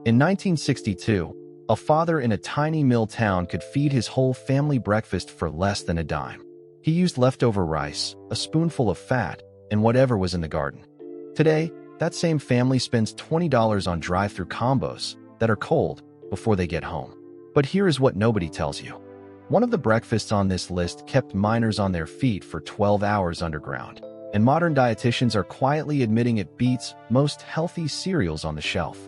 In 1962, a father in a tiny mill town could feed his whole family breakfast for less than a dime. He used leftover rice, a spoonful of fat, and whatever was in the garden. Today, that same family spends $20 on drive-thru combos that are cold before they get home. But here is what nobody tells you. One of the breakfasts on this list kept miners on their feet for 12 hours underground, and modern dietitians are quietly admitting it beats most healthy cereals on the shelf.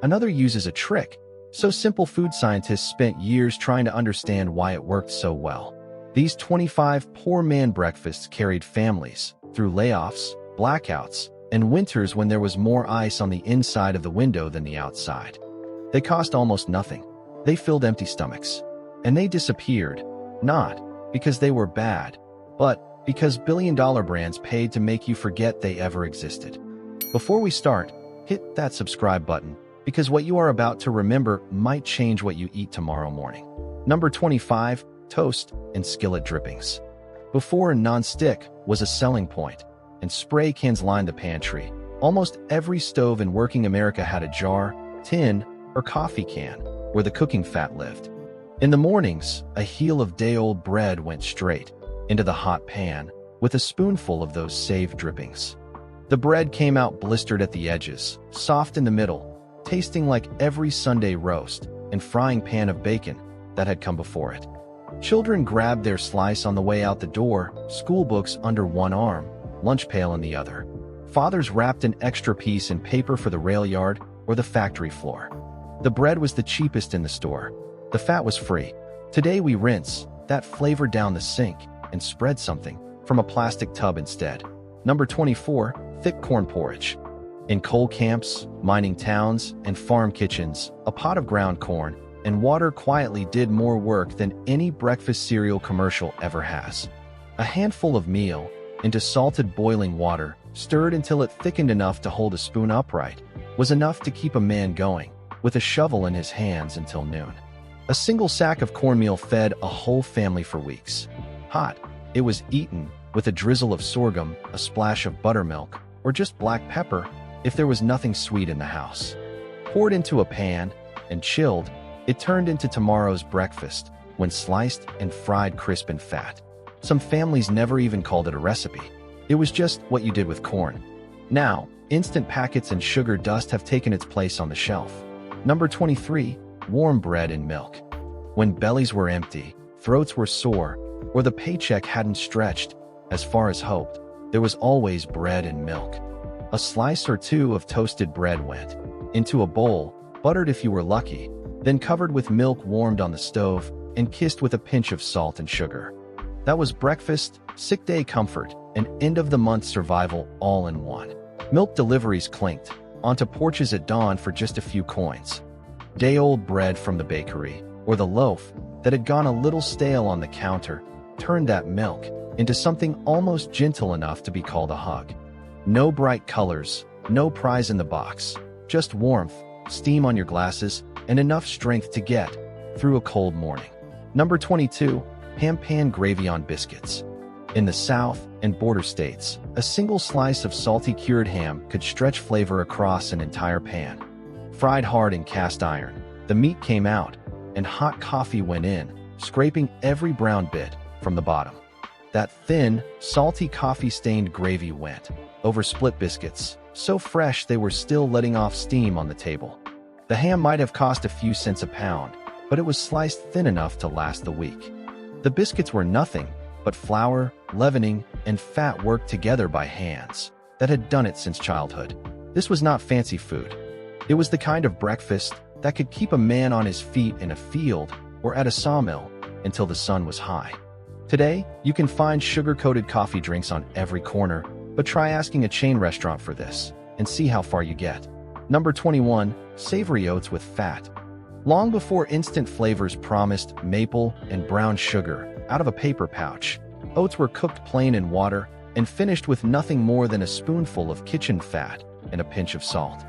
Another uses a trick, so simple food scientists spent years trying to understand why it worked so well. These 25 poor man breakfasts carried families through layoffs, blackouts, and winters when there was more ice on the inside of the window than the outside. They cost almost nothing. They filled empty stomachs. And they disappeared, not because they were bad, but because billion-dollar brands paid to make you forget they ever existed. Before we start, hit that subscribe button, because what you are about to remember might change what you eat tomorrow morning. Number 25, toast and skillet drippings. Before non-stick was a selling point, and spray cans lined the pantry, almost every stove in working America had a jar, tin, or coffee can where the cooking fat lived. In the mornings, a heel of day-old bread went straight into the hot pan with a spoonful of those saved drippings. The bread came out blistered at the edges, soft in the middle, tasting like every Sunday roast and frying pan of bacon that had come before it. Children grabbed their slice on the way out the door, school books under one arm, lunch pail in the other. Fathers wrapped an extra piece in paper for the rail yard or the factory floor. The bread was the cheapest in the store. The fat was free. Today we rinse that flavor down the sink and spread something from a plastic tub instead. Number 24, thick corn porridge. In coal camps, mining towns, and farm kitchens, a pot of ground corn and water quietly did more work than any breakfast cereal commercial ever has. A handful of meal into salted boiling water, stirred until it thickened enough to hold a spoon upright, was enough to keep a man going, with a shovel in his hands until noon. A single sack of cornmeal fed a whole family for weeks. Hot, it was eaten with a drizzle of sorghum, a splash of buttermilk, or just black pepper if there was nothing sweet in the house. Poured into a pan and chilled, it turned into tomorrow's breakfast when sliced and fried crisp and fat. Some families never even called it a recipe. It was just what you did with corn. Now, instant packets and sugar dust have taken its place on the shelf. Number 23, warm bread and milk. When bellies were empty, throats were sore, or the paycheck hadn't stretched as far as hoped, there was always bread and milk. A slice or two of toasted bread went into a bowl, buttered if you were lucky, then covered with milk warmed on the stove and kissed with a pinch of salt and sugar. That was breakfast, sick day comfort, and end-of-the-month survival all in one. Milk deliveries clinked onto porches at dawn for just a few coins. Day-old bread from the bakery, or the loaf that had gone a little stale on the counter, turned that milk into something almost gentle enough to be called a hug. No bright colors, no prize in the box, just warmth, steam on your glasses, and enough strength to get through a cold morning. Number 22, ham pan gravy on biscuits. In the South and border states, a single slice of salty cured ham could stretch flavor across an entire pan. Fried hard in cast iron, the meat came out, and hot coffee went in, scraping every brown bit from the bottom. That thin, salty coffee-stained gravy went over split biscuits, so fresh they were still letting off steam on the table. The ham might have cost a few cents a pound, but it was sliced thin enough to last the week. The biscuits were nothing but flour, leavening, and fat worked together by hands that had done it since childhood. This was not fancy food. It was the kind of breakfast that could keep a man on his feet in a field or at a sawmill until the sun was high. Today, you can find sugar-coated coffee drinks on every corner, but try asking a chain restaurant for this and see how far you get. Number 21, savory oats with fat. Long before instant flavors promised maple and brown sugar out of a paper pouch, oats were cooked plain in water and finished with nothing more than a spoonful of kitchen fat and a pinch of salt.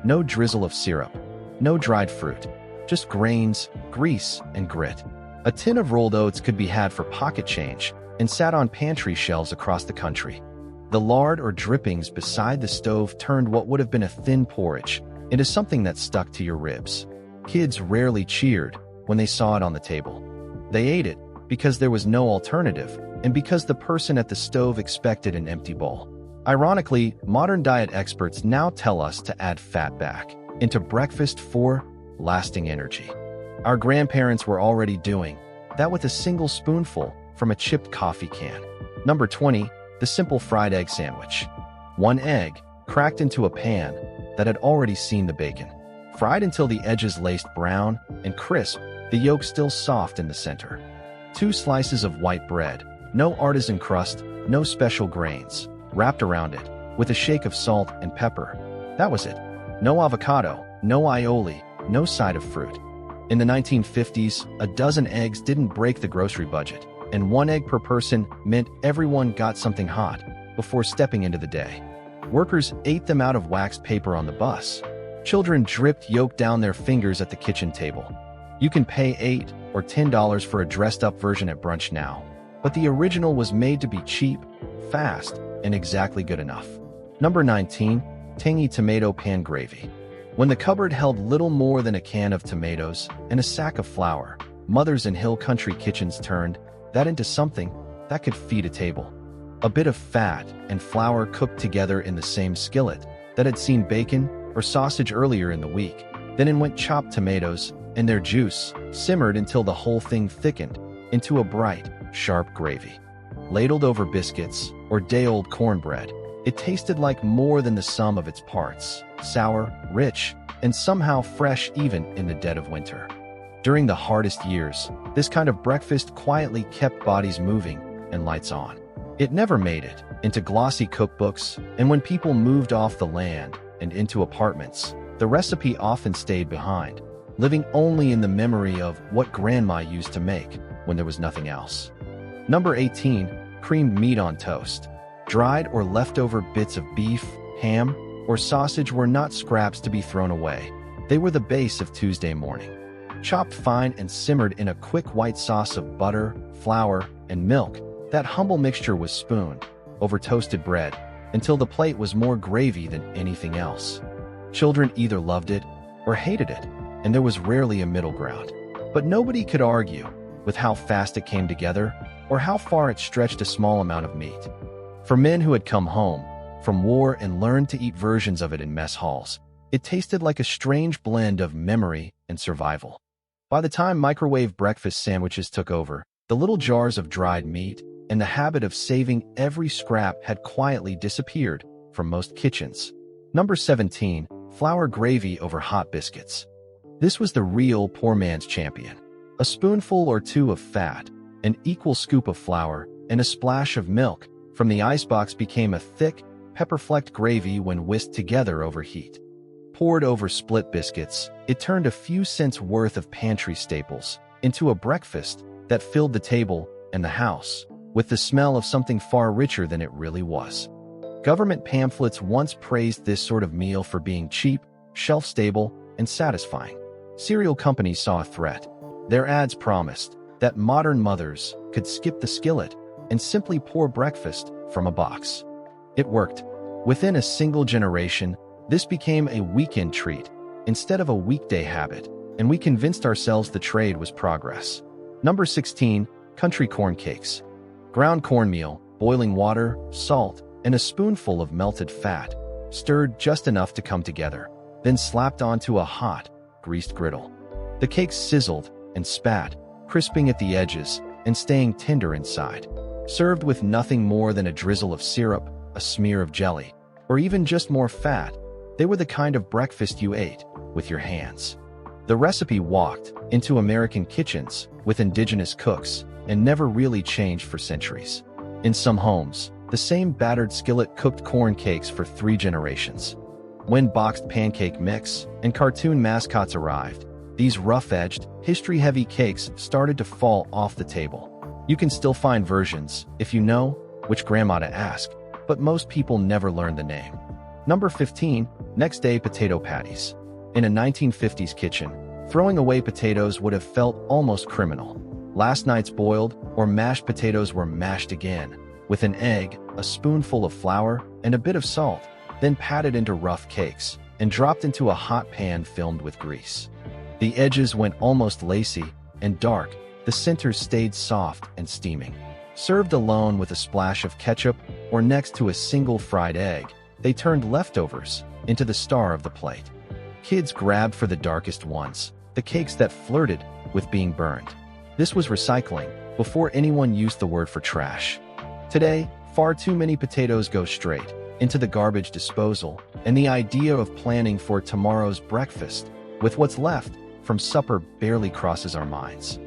No drizzle of syrup, no dried fruit, just grains, grease, and grit. A tin of rolled oats could be had for pocket change and sat on pantry shelves across the country. The lard or drippings beside the stove turned what would have been a thin porridge into something that stuck to your ribs. Kids rarely cheered when they saw it on the table. They ate it because there was no alternative and because the person at the stove expected an empty bowl. Ironically, modern diet experts now tell us to add fat back into breakfast for lasting energy. Our grandparents were already doing that with a single spoonful from a chipped coffee can. Number 20, the simple fried egg sandwich. One egg, cracked into a pan that had already seen the bacon. Fried until the edges laced brown and crisp, the yolk still soft in the center. 2 slices of white bread, no artisan crust, no special grains, wrapped around it, with a shake of salt and pepper. That was it. No avocado, no aioli, no side of fruit. In the 1950s, a dozen eggs didn't break the grocery budget, and 1 egg per person meant everyone got something hot before stepping into the day. Workers ate them out of waxed paper on the bus. Children dripped yolk down their fingers at the kitchen table. You can pay $8 or $10 for a dressed-up version at brunch now, but the original was made to be cheap, fast, and exactly good enough. Number 19, tangy tomato pan gravy. When the cupboard held little more than a can of tomatoes and a sack of flour, mothers in hill country kitchens turned that into something that could feed a table. A bit of fat and flour cooked together in the same skillet that had seen bacon or sausage earlier in the week. Then in went chopped tomatoes, and their juice simmered until the whole thing thickened into a bright, sharp gravy. Ladled over biscuits or day-old cornbread, it tasted like more than the sum of its parts, sour, rich, and somehow fresh even in the dead of winter. During the hardest years, this kind of breakfast quietly kept bodies moving and lights on. It never made it into glossy cookbooks, and when people moved off the land and into apartments, the recipe often stayed behind, living only in the memory of what grandma used to make when there was nothing else. Number 18, creamed meat on toast. Dried or leftover bits of beef, ham, or sausage were not scraps to be thrown away. They were the base of Tuesday morning. Chopped fine and simmered in a quick white sauce of butter, flour, and milk, that humble mixture was spooned over toasted bread until the plate was more gravy than anything else. Children either loved it or hated it, and there was rarely a middle ground. But nobody could argue with how fast it came together or how far it stretched a small amount of meat. For men who had come home from war and learned to eat versions of it in mess halls, it tasted like a strange blend of memory and survival. By the time microwave breakfast sandwiches took over, the little jars of dried meat and the habit of saving every scrap had quietly disappeared from most kitchens. Number 17, flour gravy over hot biscuits. This was the real poor man's champion. A spoonful or 2 of fat, an equal scoop of flour, and a splash of milk from the icebox became a thick, pepper-flecked gravy when whisked together over heat. Poured over split biscuits, it turned a few cents worth of pantry staples into a breakfast that filled the table and the house with the smell of something far richer than it really was. Government pamphlets once praised this sort of meal for being cheap, shelf-stable, and satisfying. Cereal companies saw a threat. Their ads promised that modern mothers could skip the skillet and simply pour breakfast from a box. It worked. Within a single generation, this became a weekend treat instead of a weekday habit, and we convinced ourselves the trade was progress. Number 16, country corn cakes. Ground cornmeal, boiling water, salt, and a spoonful of melted fat, stirred just enough to come together, then slapped onto a hot, greased griddle. The cakes sizzled and spat, crisping at the edges and staying tender inside. Served with nothing more than a drizzle of syrup, a smear of jelly, or even just more fat, they were the kind of breakfast you ate with your hands. The recipe walked into American kitchens with indigenous cooks and never really changed for centuries. In some homes, the same battered skillet cooked corn cakes for 3 generations. When boxed pancake mix and cartoon mascots arrived, these rough-edged, history-heavy cakes started to fall off the table. You can still find versions if you know which grandma to ask, but most people never learned the name. Number 15, next-day potato patties. In a 1950s kitchen, throwing away potatoes would have felt almost criminal. Last night's boiled or mashed potatoes were mashed again, with an egg, a spoonful of flour, and a bit of salt, then patted into rough cakes, and dropped into a hot pan filled with grease. The edges went almost lacy and dark, the center stayed soft and steaming. Served alone with a splash of ketchup or next to a single fried egg, they turned leftovers into the star of the plate. Kids grabbed for the darkest ones, the cakes that flirted with being burned. This was recycling, before anyone used the word for trash. Today, far too many potatoes go straight into the garbage disposal, and the idea of planning for tomorrow's breakfast with what's left from supper barely crosses our minds.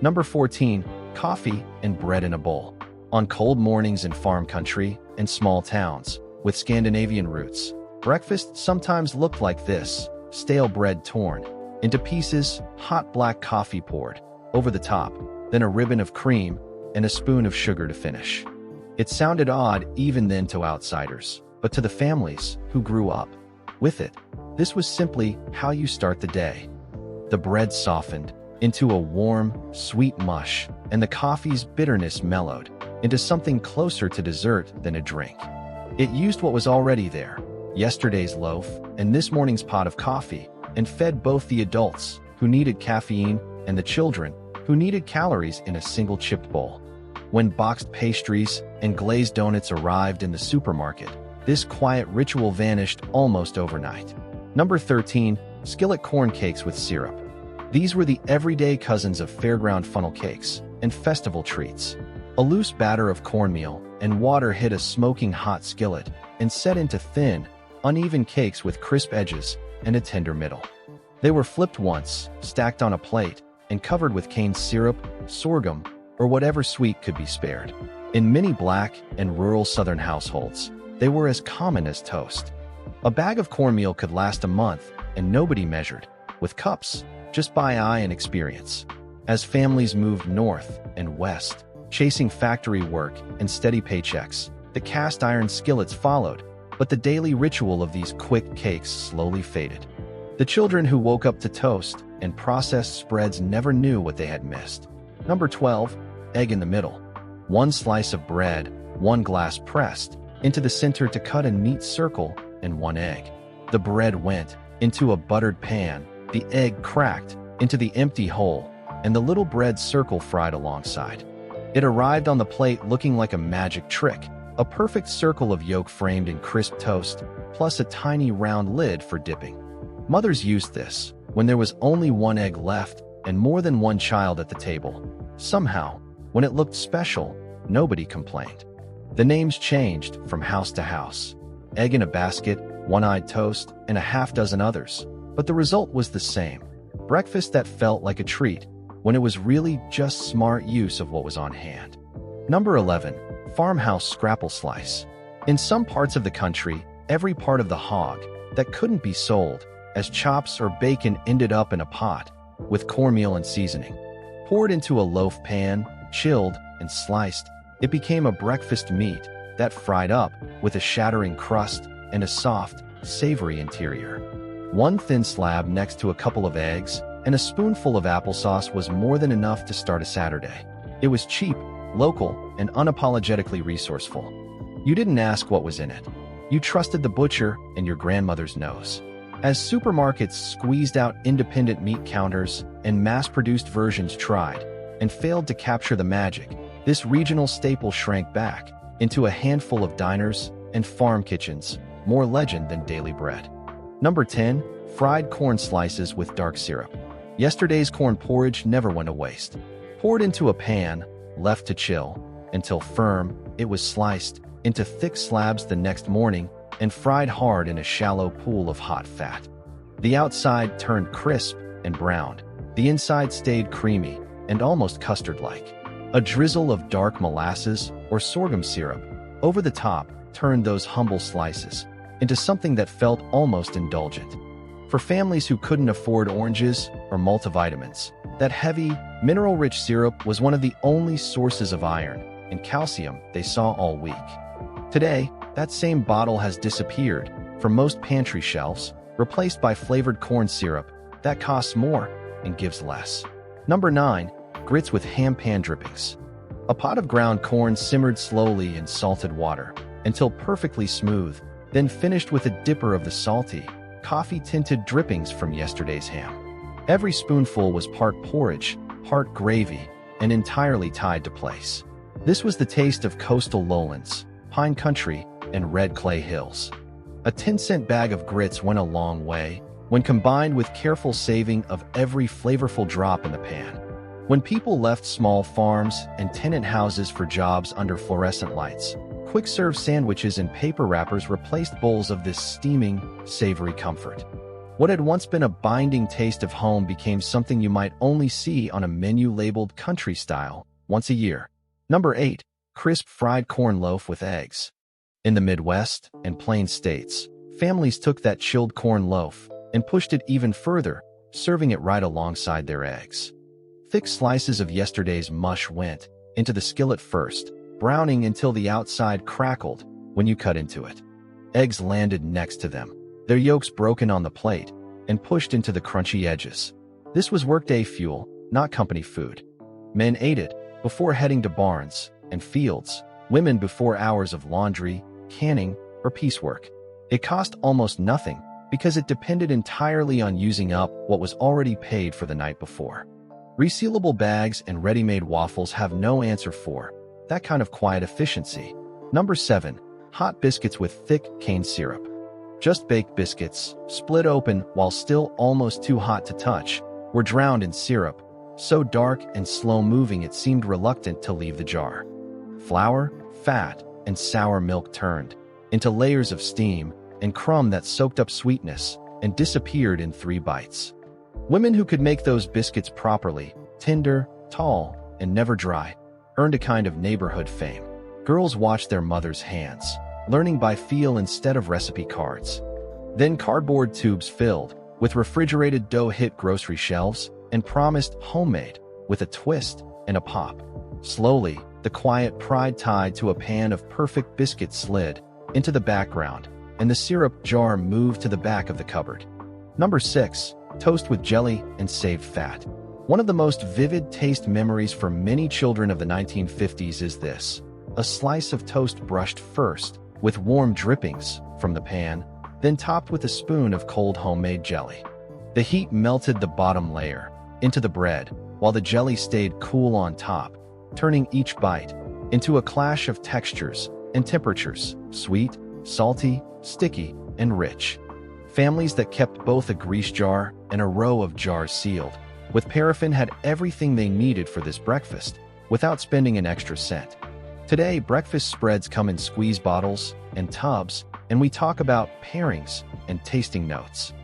Number 14, coffee and bread in a bowl. On cold mornings in farm country and small towns with Scandinavian roots, breakfast sometimes looked like this: stale bread torn into pieces, hot black coffee poured over the top, then a ribbon of cream and a spoon of sugar to finish. It sounded odd even then to outsiders, but to the families who grew up with it, this was simply how you start the day. The bread softened into a warm, sweet mush, and the coffee's bitterness mellowed into something closer to dessert than a drink. It used what was already there, yesterday's loaf and this morning's pot of coffee, and fed both the adults who needed caffeine and the children who needed calories in a single chipped bowl. When boxed pastries and glazed donuts arrived in the supermarket, this quiet ritual vanished almost overnight. Number 13, skillet corn cakes with syrup. These were the everyday cousins of fairground funnel cakes and festival treats. A loose batter of cornmeal and water hit a smoking hot skillet and set into thin, uneven cakes with crisp edges and a tender middle. They were flipped once, stacked on a plate, and covered with cane syrup, sorghum, or whatever sweet could be spared. In many black and rural southern households, they were as common as toast. A bag of cornmeal could last a month, and nobody measured with cups, just by eye and experience. As families moved north and west, chasing factory work and steady paychecks, the cast iron skillets followed, but the daily ritual of these quick cakes slowly faded. The children who woke up to toast and processed spreads never knew what they had missed. Number 12, egg in the middle. One slice of bread, one glass pressed into the center to cut a neat circle, and one egg. The bread went into a buttered pan, the egg cracked into the empty hole, and the little bread circle fried alongside. It arrived on the plate looking like a magic trick, a perfect circle of yolk framed in crisp toast, plus a tiny round lid for dipping. Mothers used this when there was only one egg left and more than one child at the table. Somehow, when it looked special, nobody complained. The names changed from house to house. Egg in a basket, one-eyed toast, and a half dozen others. But the result was the same. Breakfast that felt like a treat when it was really just smart use of what was on hand. Number 11, farmhouse scrapple slice. In some parts of the country, every part of the hog that couldn't be sold as chops or bacon ended up in a pot with cornmeal and seasoning. Poured into a loaf pan, chilled and sliced, it became a breakfast meat that fried up with a shattering crust and a soft, savory interior. One thin slab next to a couple of eggs and a spoonful of applesauce was more than enough to start a Saturday. It was cheap, local, and unapologetically resourceful. You didn't ask what was in it. You trusted the butcher and your grandmother's nose. As supermarkets squeezed out independent meat counters and mass-produced versions tried and failed to capture the magic, this regional staple shrank back into a handful of diners and farm kitchens, more legend than daily bread. Number 10, fried corn slices with dark syrup. Yesterday's corn porridge never went to waste. Poured into a pan, left to chill until firm, it was sliced into thick slabs the next morning and fried hard in a shallow pool of hot fat. The outside turned crisp and browned. The inside stayed creamy and almost custard-like. A drizzle of dark molasses or sorghum syrup over the top turned those humble slices into something that felt almost indulgent. For families who couldn't afford oranges or multivitamins, that heavy, mineral-rich syrup was one of the only sources of iron and calcium they saw all week. Today, that same bottle has disappeared from most pantry shelves, replaced by flavored corn syrup that costs more and gives less. Number 9, grits with ham pan drippings. A pot of ground corn simmered slowly in salted water until perfectly smooth, then finished with a dipper of the salty, coffee-tinted drippings from yesterday's ham. Every spoonful was part porridge, part gravy, and entirely tied to place. This was the taste of coastal lowlands, pine country, and red clay hills. A 10-cent bag of grits went a long way when combined with careful saving of every flavorful drop in the pan. When people left small farms and tenant houses for jobs under fluorescent lights, quick-serve sandwiches and paper wrappers replaced bowls of this steaming, savory comfort. What had once been a binding taste of home became something you might only see on a menu labeled country style once a year. Number 8. Crisp fried corn loaf with eggs. In the Midwest and Plain States, families took that chilled corn loaf and pushed it even further, serving it right alongside their eggs. Thick slices of yesterday's mush went into the skillet first, browning until the outside crackled when you cut into it. Eggs landed next to them, their yolks broken on the plate and pushed into the crunchy edges. This was workday fuel, not company food. Men ate it before heading to barns and fields, women before hours of laundry, canning, or piecework. It cost almost nothing because it depended entirely on using up what was already paid for the night before. Resealable bags and ready-made waffles have no answer for that kind of quiet efficiency. Number 7. Hot biscuits with thick cane syrup. Just baked biscuits, split open while still almost too hot to touch, were drowned in syrup, so dark and slow-moving it seemed reluctant to leave the jar. Flour, fat, and sour milk turned into layers of steam and crumb that soaked up sweetness and disappeared in 3 bites. Women who could make those biscuits properly, tender, tall, and never dry, earned a kind of neighborhood fame. Girls watched their mothers' hands, learning by feel instead of recipe cards. Then cardboard tubes filled with refrigerated dough hit grocery shelves and promised homemade with a twist and a pop. Slowly, the quiet pride tied to a pan of perfect biscuits slid into the background, and the syrup jar moved to the back of the cupboard. Number 6. Toast with jelly and saved fat. One of the most vivid taste memories for many children of the 1950s is this: a slice of toast brushed first with warm drippings from the pan, then topped with a spoon of cold homemade jelly. The heat melted the bottom layer into the bread, while the jelly stayed cool on top, turning each bite into a clash of textures and temperatures: sweet, salty, sticky, and rich. Families that kept both a grease jar and a row of jars sealed with paraffin had everything they needed for this breakfast without spending an extra cent. Today, breakfast spreads come in squeeze bottles and tubs, and we talk about pairings and tasting notes.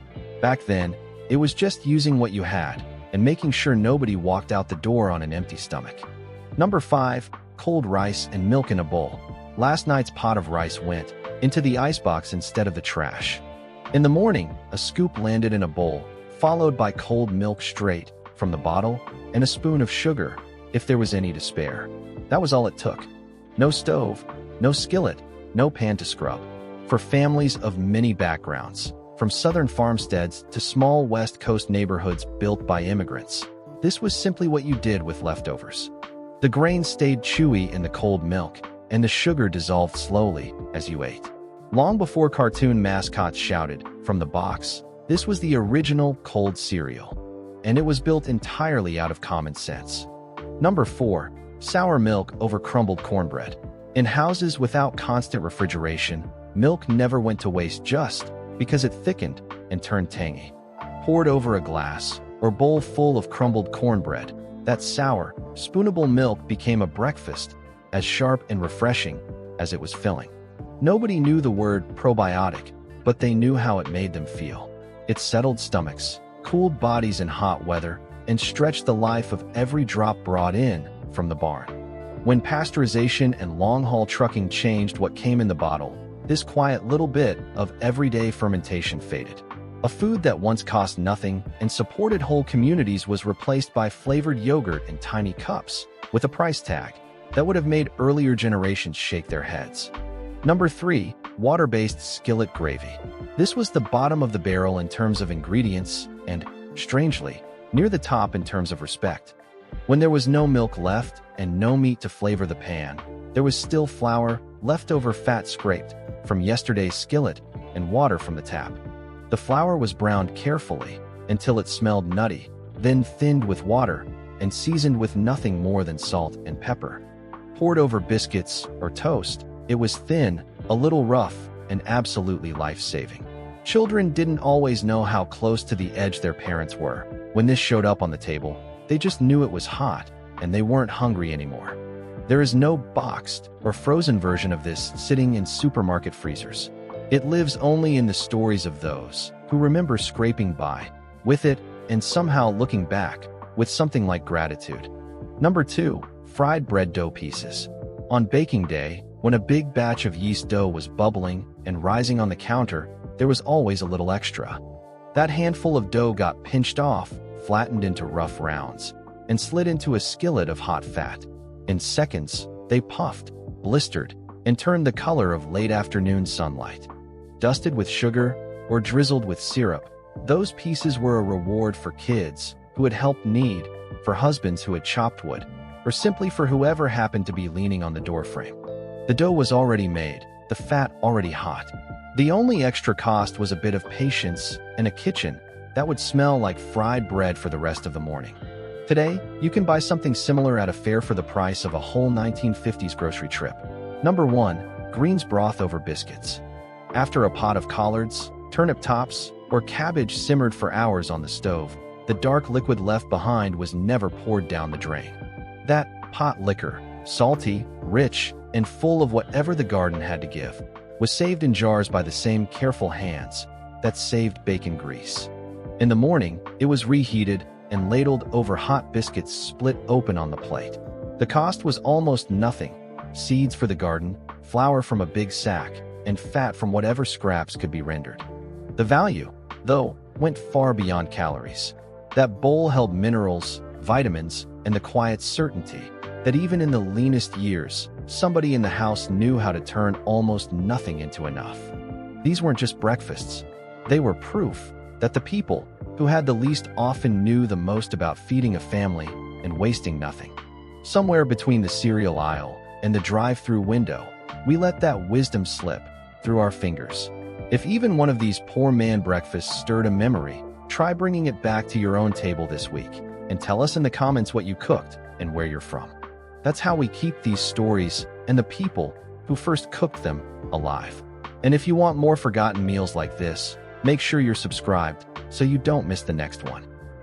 Back then, it was just using what you had and making sure nobody walked out the door on an empty stomach. Number 5. Cold rice and milk in a bowl. Last night's pot of rice went into the icebox instead of the trash. In the morning, a scoop landed in a bowl, followed by cold milk straight from the bottle and a spoon of sugar, if there was any to spare. That was all it took. No stove, no skillet, no pan to scrub. For families of many backgrounds, from southern farmsteads to small West Coast neighborhoods built by immigrants, this was simply what you did with leftovers. The grain stayed chewy in the cold milk, and the sugar dissolved slowly as you ate. Long before cartoon mascots shouted from the box, this was the original cold cereal, and it was built entirely out of common sense. Number 4. Sour milk over crumbled cornbread. In houses without constant refrigeration, milk never went to waste just because it thickened and turned tangy. Poured over a glass or bowl full of crumbled cornbread, that sour, spoonable milk became a breakfast as sharp and refreshing as it was filling. Nobody knew the word probiotic, but they knew how it made them feel. It settled stomachs, cooled bodies in hot weather, and stretched the life of every drop brought in from the barn. When pasteurization and long-haul trucking changed what came in the bottle, this quiet little bit of everyday fermentation faded. A food that once cost nothing and supported whole communities was replaced by flavored yogurt in tiny cups with a price tag that would have made earlier generations shake their heads. Number 3. Water-based skillet gravy. This was the bottom of the barrel in terms of ingredients and, strangely, near the top in terms of respect. When there was no milk left and no meat to flavor the pan, there was still flour, leftover fat scraped from yesterday's skillet, and water from the tap. The flour was browned carefully until it smelled nutty, then thinned with water and seasoned with nothing more than salt and pepper. Poured over biscuits or toast, it was thin, a little rough, and absolutely life-saving. Children didn't always know how close to the edge their parents were. When this showed up on the table, they just knew it was hot, and they weren't hungry anymore. There is no boxed or frozen version of this sitting in supermarket freezers. It lives only in the stories of those who remember scraping by with it and somehow looking back with something like gratitude. Number 2, fried bread dough pieces. On baking day, when a big batch of yeast dough was bubbling and rising on the counter, there was always a little extra. That handful of dough got pinched off, flattened into rough rounds, and slid into a skillet of hot fat. In seconds, they puffed, blistered, and turned the color of late afternoon sunlight. Dusted with sugar or drizzled with syrup, those pieces were a reward for kids who had helped knead, for husbands who had chopped wood, or simply for whoever happened to be leaning on the doorframe. The dough was already made, the fat already hot. The only extra cost was a bit of patience and a kitchen that would smell like fried bread for the rest of the morning. Today, you can buy something similar at a fair for the price of a whole 1950s grocery trip. Number 1, greens broth over biscuits. After a pot of collards, turnip tops, or cabbage simmered for hours on the stove, the dark liquid left behind was never poured down the drain. That pot liquor, salty, rich, and full of whatever the garden had to give, was saved in jars by the same careful hands that saved bacon grease. In the morning, it was reheated and ladled over hot biscuits split open on the plate. The cost was almost nothing: seeds for the garden, flour from a big sack, and fat from whatever scraps could be rendered. The value, though, went far beyond calories. That bowl held minerals, vitamins, and the quiet certainty that even in the leanest years, somebody in the house knew how to turn almost nothing into enough. These weren't just breakfasts. They were proof that the people who had the least often knew the most about feeding a family and wasting nothing. Somewhere between the cereal aisle and the drive-thru window, we let that wisdom slip through our fingers. If even one of these poor man breakfasts stirred a memory, try bringing it back to your own table this week and tell us in the comments what you cooked and where you're from. That's how we keep these stories and the people who first cooked them alive. And if you want more forgotten meals like this, make sure you're subscribed so you don't miss the next one.